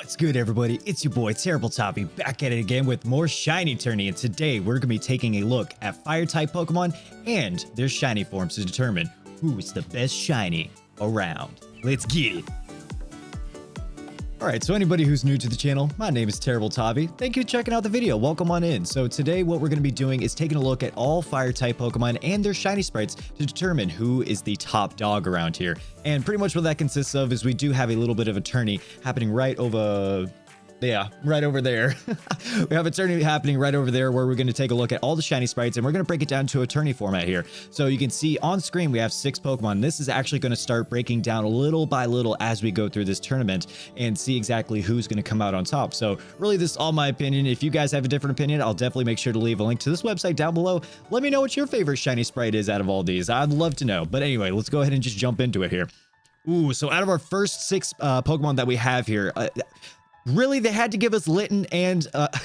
What's good, everybody? It's your boy Terrible Tavi back at it again with more shiny Tourney, and today we're gonna be taking a look at fire type Pokemon and their shiny forms to determine who's the best shiny around. Let's get it. Alright, so anybody who's new to the channel, my name is Terrible Tavi. Thank you for checking out the video. Welcome on in. So today what we're going to be doing is taking a look at all fire type Pokemon and their shiny sprites to determine who is the top dog around here. And pretty much what that consists of is we do have a little bit of a tourney happening right over... Yeah, right over there. We have a tourney happening right over there where we're going to take a look at all the shiny sprites and we're going to break it down to a tourney format here. So you can see on screen we have 6 Pokemon. This is actually going to start breaking down little by little as we go through this tournament and see exactly who's going to come out on top. So really, this is all my opinion. If you guys have a different opinion, I'll definitely make sure to leave a link to this website down below. Let me know what your favorite shiny sprite is out of all these. I'd love to know. But anyway, let's go ahead and just jump into it here. Ooh, so out of our first 6 Pokemon that we have here, really, they had to give us Litten and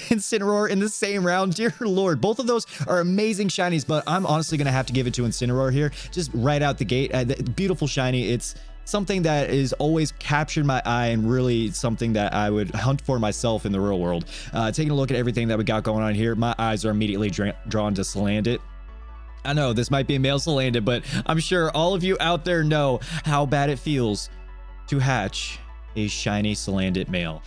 Incineroar in the same round. Dear Lord, both of those are amazing shinies, but I'm honestly going to have to give it to Incineroar here, just right out the gate. Beautiful shiny. It's something that is always captured my eye and really something that I would hunt for myself in the real world. Taking a look at everything that we got going on here, my eyes are immediately drawn to Salandit. I know this might be a male Salandit, but I'm sure all of you out there know how bad it feels to hatch a shiny Salandit male.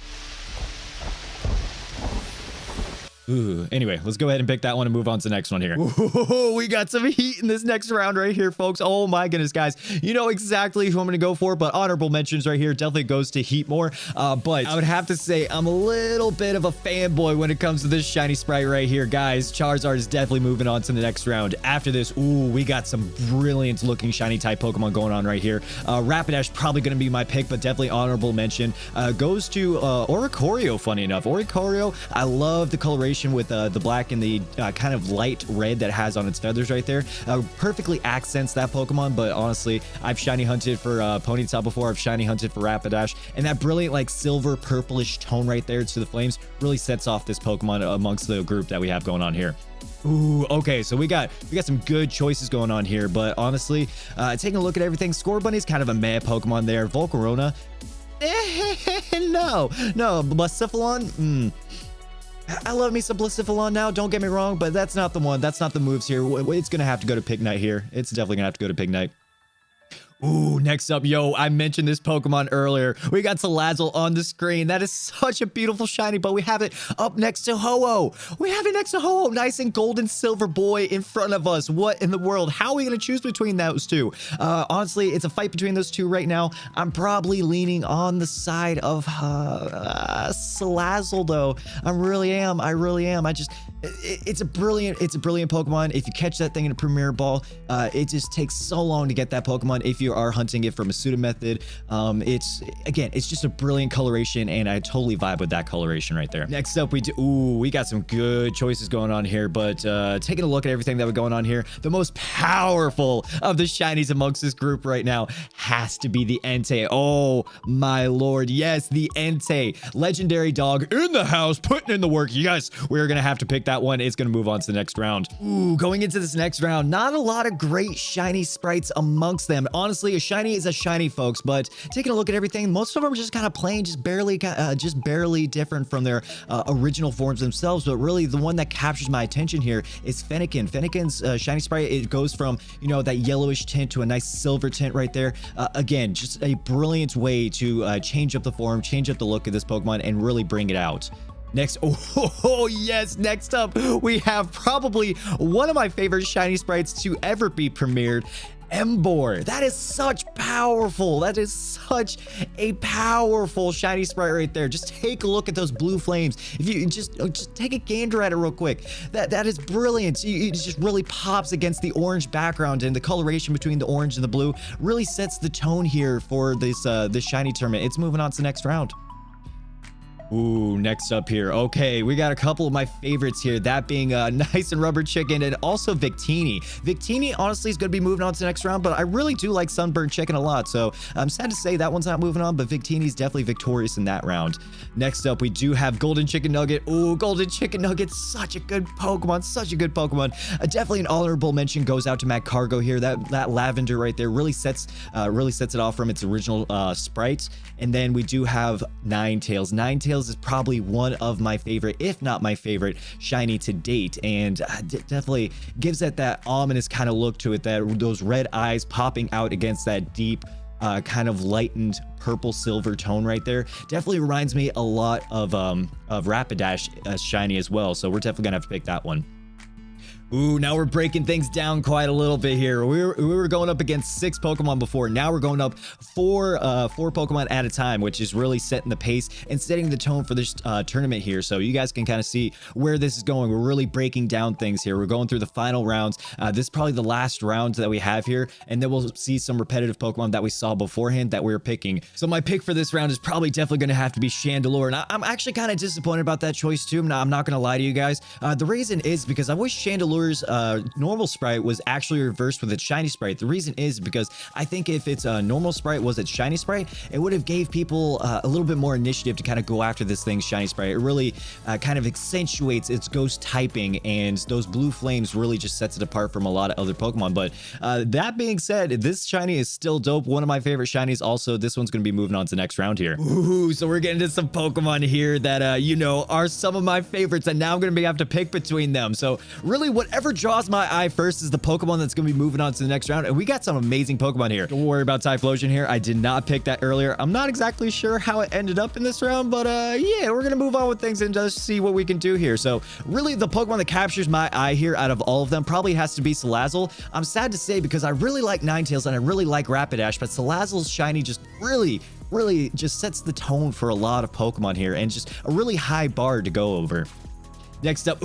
Ooh, anyway, let's go ahead and pick that one and move on to the next one here. Ooh, we got some heat in this next round right here, folks. Oh my goodness, guys. You know exactly who I'm going to go for, but honorable mentions right here definitely goes to Heatmore. But I would have to say I'm a little bit of a fanboy when it comes to this shiny sprite right here, guys. Charizard is definitely moving on to the next round. After this, ooh, we got some brilliant looking shiny type Pokemon going on right here. Rapidash probably going to be my pick, but definitely honorable mention. Goes to Oricorio, funny enough. Oricorio, I love the coloration with the black and the kind of light red that has on its feathers right there. Perfectly accents that Pokemon, but honestly, I've shiny hunted for Ponytail before. I've shiny hunted for Rapidash, and that brilliant like silver purplish tone right there to the flames really sets off this Pokemon amongst the group that we have going on here. Ooh, okay, so we got some good choices going on here, but honestly, taking a look at everything, Scorbunny's kind of a meh Pokemon there. Volcarona, no, Blacephalon, I love me some Blacephalon now, don't get me wrong, but that's not the one. That's not the moves here. It's going to have to go to Pignite here. It's definitely going to have to go to Pignite. Ooh, next up, yo, I mentioned this Pokemon earlier. We got Salazzle on the screen. That is such a beautiful shiny, but we have it up next to Ho-Oh. We have it next to Ho-Oh. Nice and gold and silver boy in front of us. What in the world? How are we going to choose between those two? Honestly, it's a fight between those two right now. I'm probably leaning on the side of Salazzle, though. I really am. It's a brilliant Pokemon. If you catch that thing in a Premier Ball, it just takes so long to get that Pokemon if you are hunting it from a pseudo method. It's just a brilliant coloration, and I totally vibe with that coloration right there. Next up, we got some good choices going on here, but taking a look at everything that was going on here, the most powerful of the shinies amongst this group right now has to be the Entei. Oh my lord, yes, the Entei. Legendary dog in the house, putting in the work. You guys, we're gonna have to pick that one. It's gonna move on to the next round. Ooh, going into this next round, not a lot of great shiny sprites amongst them. Honestly, a shiny is a shiny, folks, but taking a look at everything, most of them are just kind of plain, just barely different from their original forms themselves. But really, the one that captures my attention here is Fennekin. Fennekin's shiny sprite, it goes from, you know, that yellowish tint to a nice silver tint right there. Again, just a brilliant way to change up the form, change up the look of this Pokemon, and really bring it out. Next, oh yes, next up, we have probably one of my favorite shiny sprites to ever be premiered, Emboar. That is such a powerful shiny sprite right there. Just take a look at those blue flames. If you just take a gander at it real quick, that is brilliant. It just really pops against the orange background, and the coloration between the orange and the blue really sets the tone here for this shiny tournament. It's moving on to the next round. Ooh, next up here. Okay, we got a couple of my favorites here, that being Nice and Rubber Chicken and also Victini. Victini, honestly, is going to be moving on to the next round, but I really do like Sunburned Chicken a lot, so I'm sad to say that one's not moving on, but Victini's definitely victorious in that round. Next up, we do have Golden Chicken Nugget. Ooh, Golden Chicken Nugget, such a good Pokemon, such a good Pokemon. Definitely an honorable mention goes out to Matt Cargo here. That lavender right there really sets it off from its original sprite. And then we do have Ninetales. Ninetales is probably one of my favorite, if not my favorite, shiny to date, and definitely gives it that ominous kind of look to it, that those red eyes popping out against that deep kind of lightened purple silver tone right there. Definitely reminds me a lot of Rapidash shiny as well, so we're definitely gonna have to pick that one. Ooh, now we're breaking things down quite a little bit here. We were going up against 6 Pokemon before. Now we're going up four Pokemon at a time, which is really setting the pace and setting the tone for this tournament here. So you guys can kind of see where this is going. We're really breaking down things here. We're going through the final rounds. This is probably the last round that we have here, and then we'll see some repetitive Pokemon that we saw beforehand that we were picking. So my pick for this round is probably definitely going to have to be Chandelure, and I'm actually kind of disappointed about that choice too. I'm not going to lie to you guys. The reason is because I wish Chandelure's normal sprite was actually reversed with its shiny sprite. The reason is because I think if its normal sprite was its shiny sprite, it would have gave people a little bit more initiative to kind of go after this thing's shiny sprite. It really kind of accentuates its ghost typing, and those blue flames really just sets it apart from a lot of other Pokemon. But that being said, this shiny is still dope. One of my favorite shinies. Also, this one's going to be moving on to the next round here. Ooh, so we're getting to some Pokemon here that you know, are some of my favorites, and now I'm going to have to pick between them. So really, whatever draws my eye first is the Pokemon that's going to be moving on to the next round, and we got some amazing Pokemon here. Don't worry about Typhlosion here. I did not pick that earlier. I'm not exactly sure how it ended up in this round, but yeah, we're going to move on with things and just see what we can do here. So really, the Pokemon that captures my eye here out of all of them probably has to be Salazzle. I'm sad to say because I really like Ninetales and I really like Rapidash, but Salazzle's shiny just really just sets the tone for a lot of Pokemon here, and just a really high bar to go over. Next up,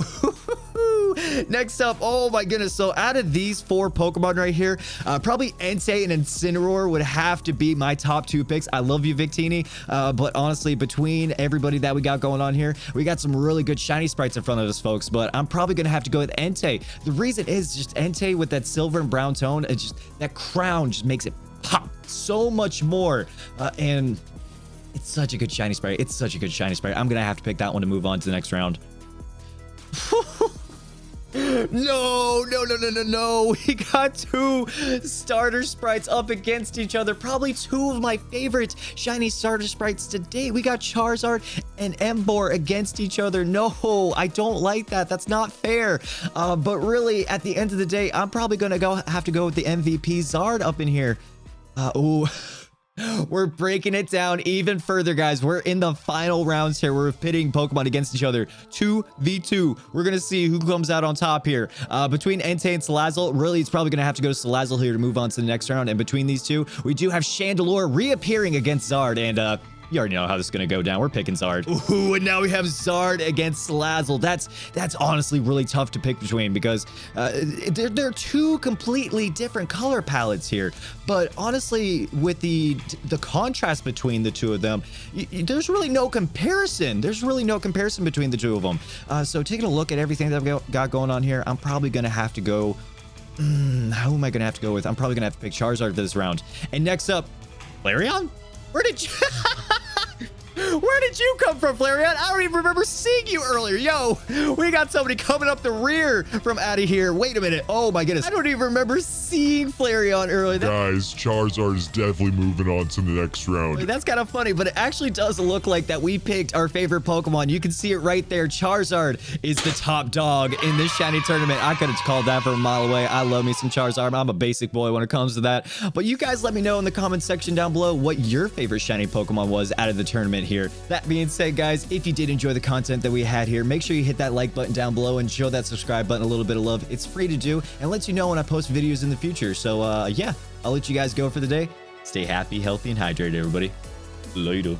oh my goodness. So out of these 4 Pokemon right here, probably Entei and Incineroar would have to be my top 2 picks. I love you, Victini, but honestly, between everybody that we got going on here, we got some really good shiny sprites in front of us, folks, but I'm probably gonna have to go with Entei. The reason is just Entei with that silver and brown tone, it's just that crown just makes it pop so much more, and it's such a good shiny sprite. It's such a good shiny sprite. I'm gonna have to pick that one to move on to the next round. No. We got 2 starter sprites up against each other. Probably 2 of my favorite shiny starter sprites to date. We got Charizard and Emboar against each other. No, I don't like that. That's not fair. But really, at the end of the day, I'm probably gonna have to go with the MVP Zard up in here. Ooh. We're breaking it down even further, guys. We're in the final rounds here. We're pitting Pokemon against each other 2v2. We're gonna see who comes out on top here. Between Entei and Salazzle, really, it's probably gonna have to go to Salazzle here to move on to the next round. And between these 2, we do have Chandelure reappearing against Zard, and you already know how this is gonna go down. We're picking Zard. Ooh, and now we have Zard against Salazzle. That's honestly really tough to pick between, because they're 2 completely different color palettes here. But honestly, with the contrast between the 2 of them, there's really no comparison. There's really no comparison between the 2 of them. So taking a look at everything that I've got going on here, I'm probably gonna have to go. Who am I gonna have to go with? I'm probably gonna have to pick Charizard for this round. And next up, Flareon? Where did you Where did you come from, Flareon? I don't even remember seeing you earlier. Yo, we got somebody coming up the rear from out of here. Wait a minute. Oh my goodness. I don't even remember seeing Flareon earlier. Guys, Charizard is definitely moving on to the next round. That's kind of funny, but it actually does look like that we picked our favorite Pokemon. You can see it right there. Charizard is the top dog in this shiny tournament. I could have called that from a mile away. I love me some Charizard. I'm a basic boy when it comes to that. But you guys let me know in the comments section down below what your favorite shiny Pokemon was out of the tournament here. That being said, guys, if you did enjoy the content that we had here, make sure you hit that like button down below and show that subscribe button a little bit of love. It's free to do and lets you know when I post videos in the future. So yeah, I'll let you guys go for the day. Stay happy, healthy, and hydrated, everybody. Later.